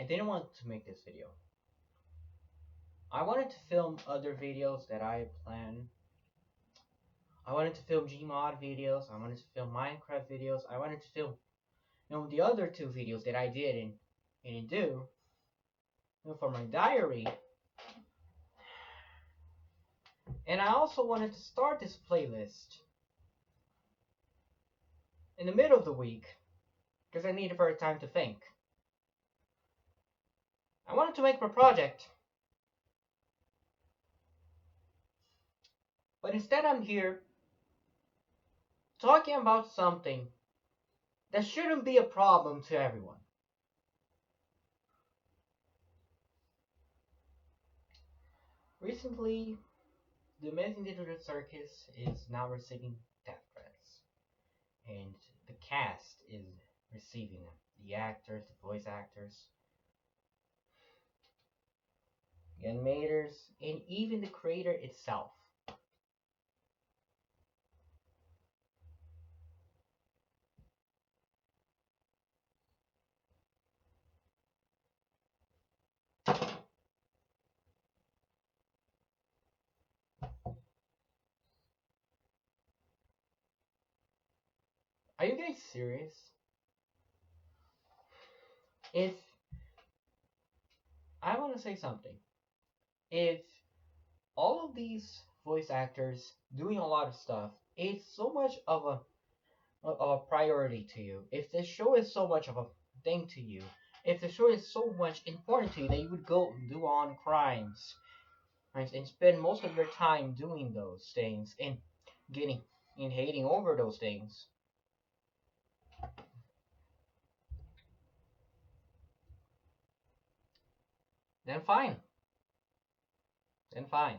didn't want to make this video. I wanted to film other videos that I planned. I wanted to film Gmod videos. I wanted to film Minecraft videos. I wanted to film, the other two videos that I did and didn't do, for my diary. And I also wanted to start this playlist in the middle of the week because I needed for time to think. I wanted to make my project, but instead I'm here talking about something that shouldn't be a problem to everyone. Recently, the Amazing Digital Circus is now receiving death threats, and the cast is receiving them. The actors, the voice actors, the animators, and even the creator itself. Are you guys serious? If I want to say something, if all of these voice actors doing a lot of stuff is so much of a priority to you, if the show is so much of a thing to you, if the show is so much important to you that you would go do on crimes, right, and spend most of your time doing those things and getting and hating over those things, then fine. Then fine.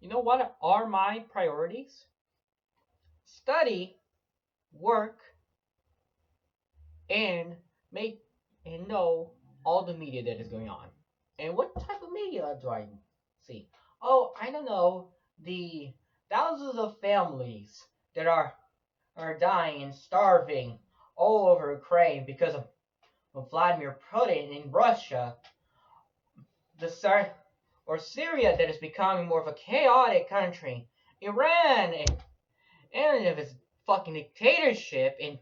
You know what are my priorities? Study, work, and make and know all the media that is going on. And what type of media do I see? Oh, I don't know. The thousands of families that are dying and starving all over Ukraine because of Vladimir Putin in Russia. Or Syria that is becoming more of a chaotic country. Iran and of its fucking dictatorship and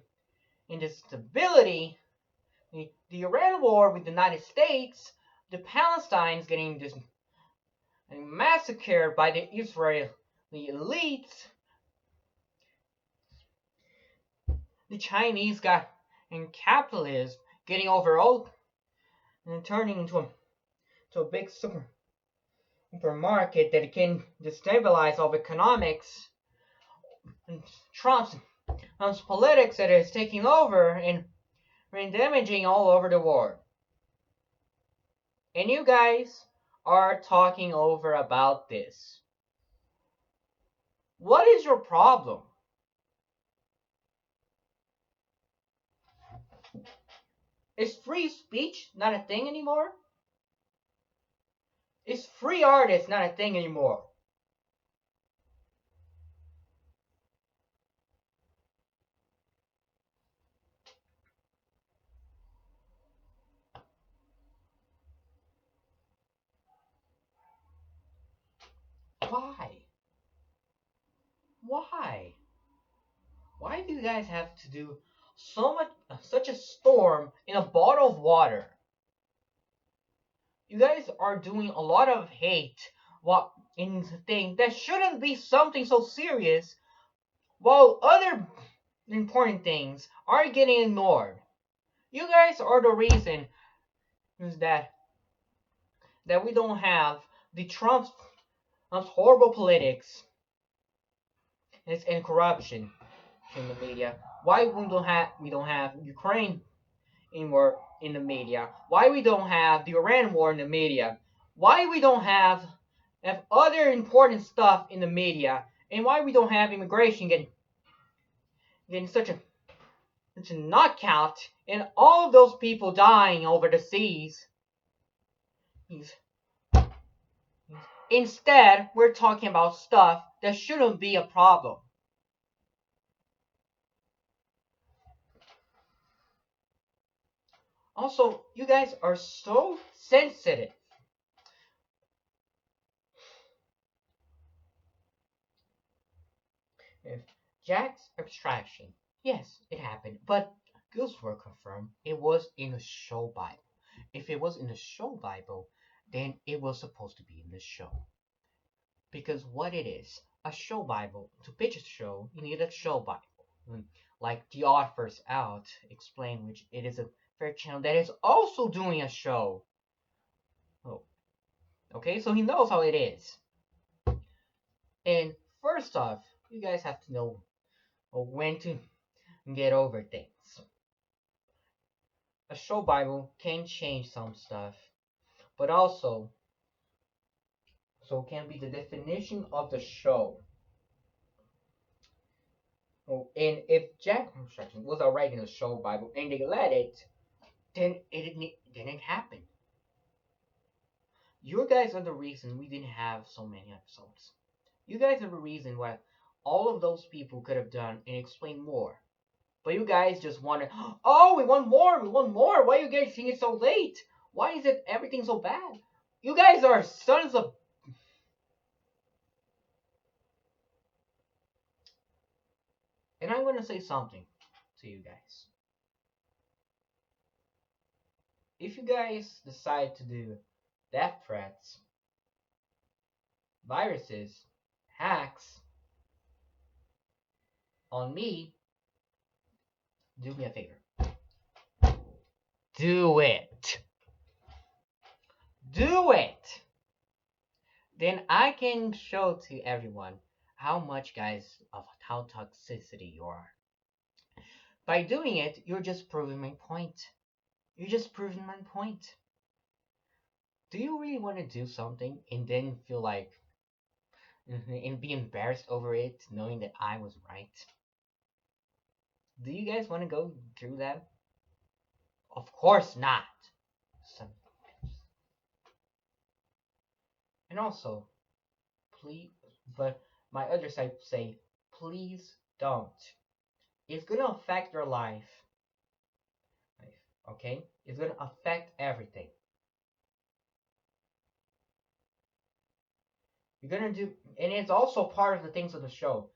instability. The Iran war with the United States, the Palestinians getting just massacred by the Israeli elites, the Chinese got in capitalism getting overall and turning into a big supermarket that can destabilize all economics, and Trump's politics that is taking over and damaging all over the world. And you guys are talking over about this. What is your problem? Is free speech not a thing anymore? Is free art not a thing anymore? Why? Why? Why do you guys have to do such a storm in a bottle of water? You guys are doing a lot of hate in the thing that shouldn't be something so serious, while other important things are getting ignored. You guys are the reason that we don't have the Trump's horrible politics and corruption in the media. Why we don't have Ukraine anymore in the media? Why we don't have the Iran war in the media? Why we don't have other important stuff in the media? And why we don't have immigration getting such a knockout and all of those people dying over the seas? Instead, we're talking about stuff That shouldn't be a problem. Also, you guys are so sensitive. If Jack's abstraction, yes, it happened, but Goose were confirmed it was in the show Bible. If it was in the show Bible, then it was supposed to be in the show. Because what it is, a show Bible, to pitch a show, you need a show Bible. Like The Authors Out explain, which it is a fair channel that is also doing a show. Oh, okay, so he knows how it is. And first off, you guys have to know when to get over things. A show Bible can change some stuff, but also, so can be the definition of the show. Oh, and if Jack Construction was already in the show Bible and they let it, then it didn't happen. You guys are the reason we didn't have so many episodes. You guys are the reason why all of those people could have done and explained more. But you guys just wanted, oh, we want more. Why are you guys seeing it so late? Why is it everything so bad? You guys are sons of. And I'm gonna say something to you guys. If you guys decide to do death threats, viruses, hacks on me, do me a favor. Do it. Do it. Then I can show to everyone how much, guys, of how toxicity you are. By doing it, you're just proving my point. You're just proving my point. Do you really want to do something and then feel like and be embarrassed over it, knowing that I was right? Do you guys want to go through that? Of course not. So, and also, please, but my other side say, please don't. It's gonna affect your life. Okay? It's gonna affect everything. You're gonna do, and it's also part of the things of the show.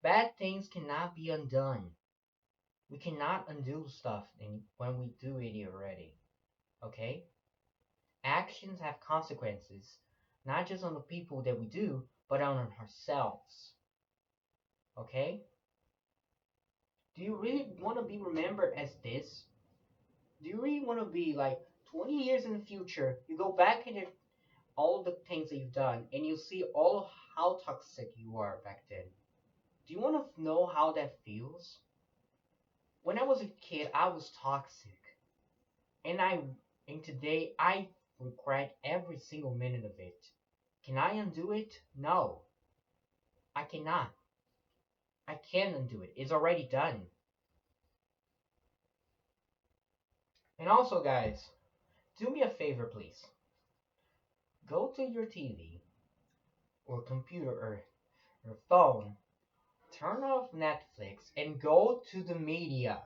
Bad things cannot be undone. We cannot undo stuff when we do it already. Okay? Actions have consequences, not just on the people that we do, but on ourselves. Okay? Do you really want to be remembered as this? Do you really want to be like 20 years in the future? You go back into all the things that you've done and you see all how toxic you are back then. Do you want to know how that feels? When I was a kid, I was toxic. And today I regret every single minute of it. Can I undo it? No. I cannot. I can't undo it. It's already done. And also, guys, do me a favor, please. Go to your TV or computer or phone, turn off Netflix, and go to the media.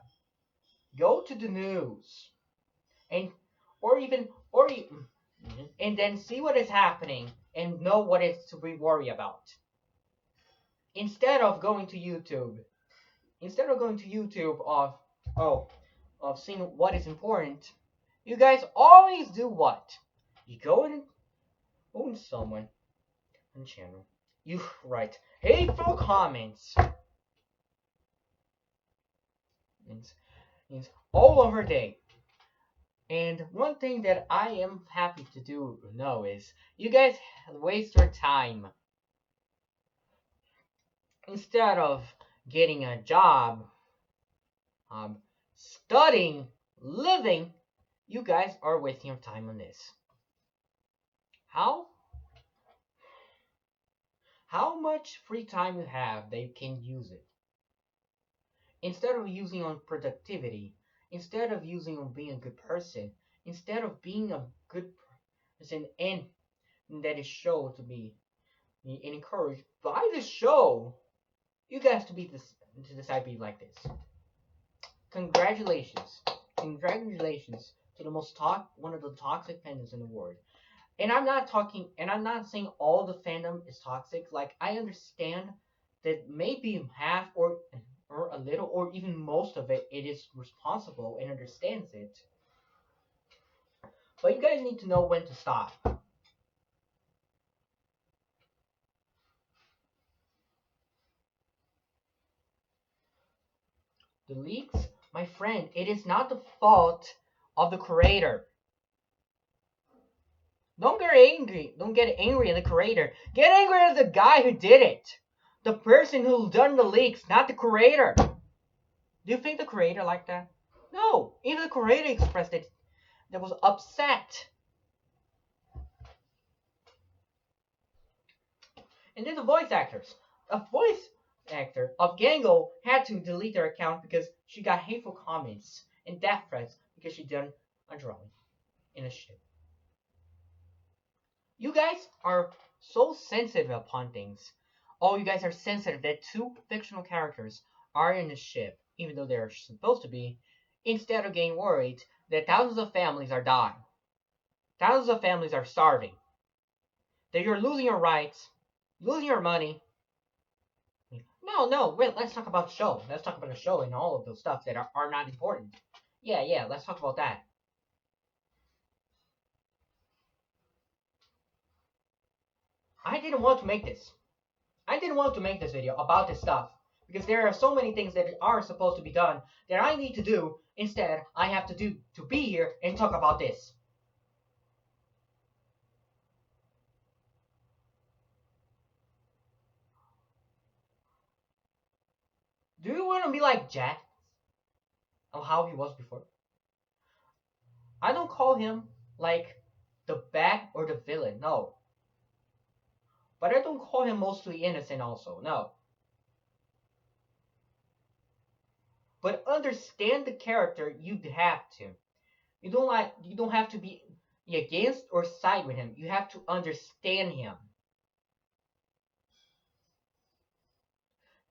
Go to the news, and or even or and then see what is happening and know what is to be worried about. Instead of going to YouTube, instead of going to YouTube oh of seeing what is important, you guys always do what? You go and own someone on channel. You write hateful comments. It's all over day. And one thing that I am happy to do know is you guys waste your time instead of getting a job, studying, living. You guys are wasting your time on this. How? How much free time you have that you can use it? Instead of using on productivity, instead of using on being a good person, instead of being a good person and that is shown to be and encouraged by the show, you guys to be this to decide to be like this. Congratulations, congratulations to the one of the toxic fandoms in the world. And I'm not talking, and I'm not saying all the fandom is toxic. Like I understand that maybe half or a little or even most of it is responsible and understands it. But you guys need to know when to stop. The leaks, my friend, it is not the fault of the creator. Don't get angry. Don't get angry at the creator. Get angry at the guy who did it. The person who done the leaks, not the creator. Do you think the creator liked that? No. Even the creator expressed it. That was upset. And then the voice actors. A voice actor of Gango had to delete their account because she got hateful comments and death threats because she done a drawing in a ship. You guys are so sensitive upon things. Oh, you guys are sensitive that two fictional characters are in a ship, even though they're supposed to be, instead of getting worried that thousands of families are dying. Thousands of families are starving. That you're losing your rights, losing your money. No, no, wait, let's talk about the show. Let's talk about the show and all of those stuff that are not important. Yeah, yeah, let's talk about that. I didn't want to make this. I didn't want to make this video about this stuff because there are so many things that are supposed to be done that I need to do. Instead, I have to do to be here and talk about this. Do you want to be like Jack? Of how he was before? I don't call him like the bad or the villain, no. But I don't call him mostly innocent also, no. But understand the character you have to. You don't have to be against or side with him. You have to understand him.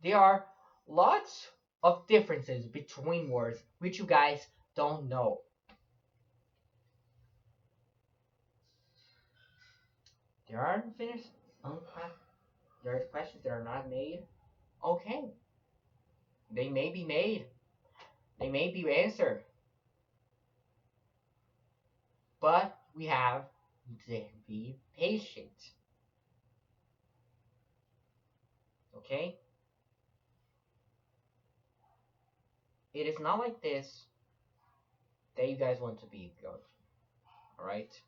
There are lots of differences between words which you guys don't know. There are unfinished, there are questions that are not made. Okay, they may be made. They may be answered. But we have to be patient. Okay? It is not like this that you guys want to be good. Alright?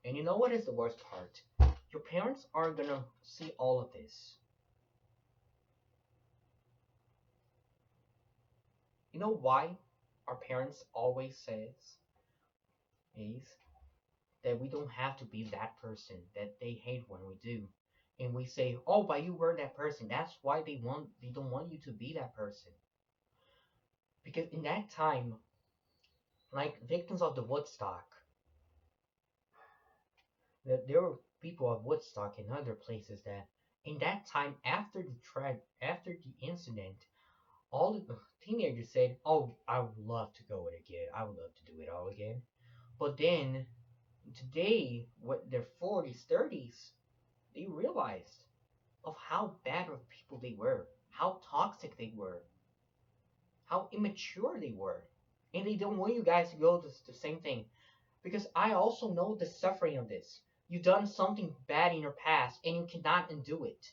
And you know what is the worst part? Your parents are gonna see all of this. You know why our parents always says is that we don't have to be that person that they hate when we do. And we say, oh, but you were that person. That's why they don't want you to be that person. Because in that time, like victims of the Woodstock, there were people of Woodstock and other places that in that time after the incident, all the teenagers said, "Oh, I would love to go it again. I would love to do it all again." But then today, what their 40s, 30s, they realized of how bad of people they were, how toxic they were, how immature they were, and they don't want you guys to go to the same thing. Because I also know the suffering of this. You've done something bad in your past and you cannot undo it.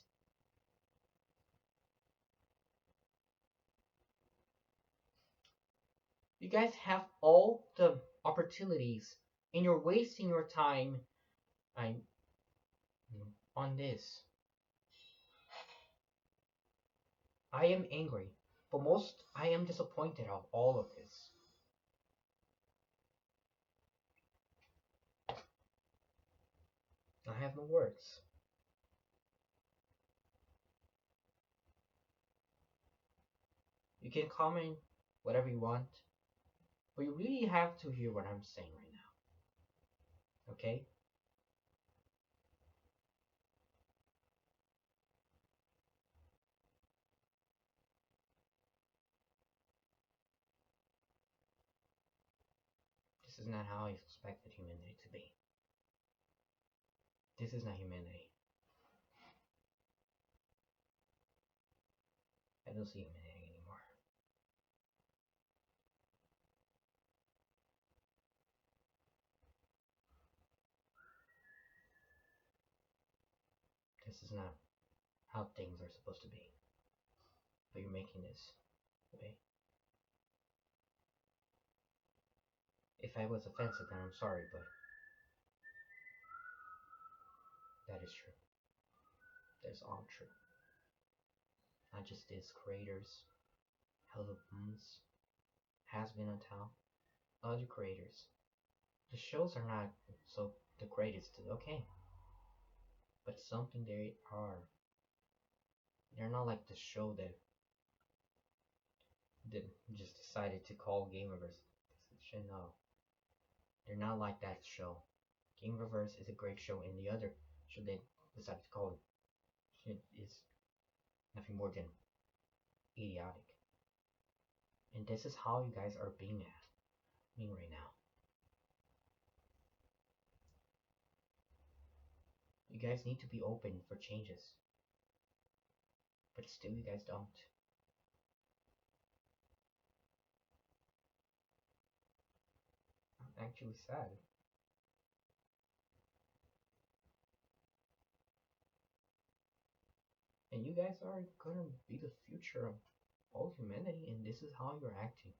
You guys have all the opportunities and you're wasting your time I'm, on this. I am angry, but most I am disappointed of all of this. I have no words. You can comment whatever you want, but you really have to hear what I'm saying right now. Okay? This is not how I expected humanity to be. This is not humanity. I don't see humanity anymore. This is not how things are supposed to be. But you're making this way. If I was offensive, then I'm sorry, but that is true. That's all true. Not just these creators, Hello Moons, Has Been Until, other creators. The shows are not so the greatest, okay, but something they are. They're not like the show that just decided to call Gameverse. No, they're not like that show. Gameverse is a great show, and the other show they decided to call it is nothing more than idiotic. And this is how you guys are being right now. You guys need to be open for changes, but still you guys don't. I'm actually sad. And you guys are gonna be the future of all humanity, and this is how you're acting.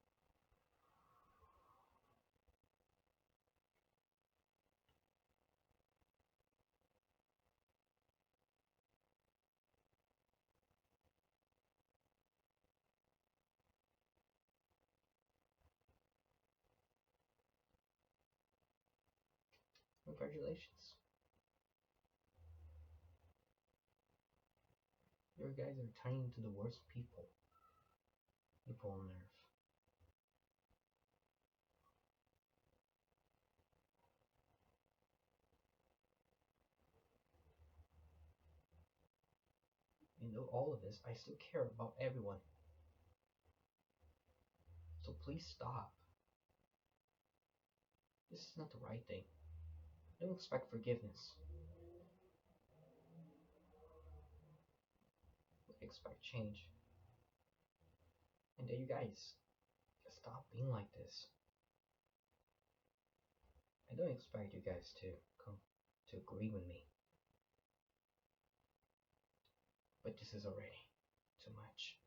Congratulations. You guys are turning into the worst people on Earth. And though all of this, I still care about everyone. So please stop. This is not the right thing. Don't expect forgiveness. Expect change. And then you guys, just stop being like this. I don't expect you guys to come to agree with me. But this is already too much.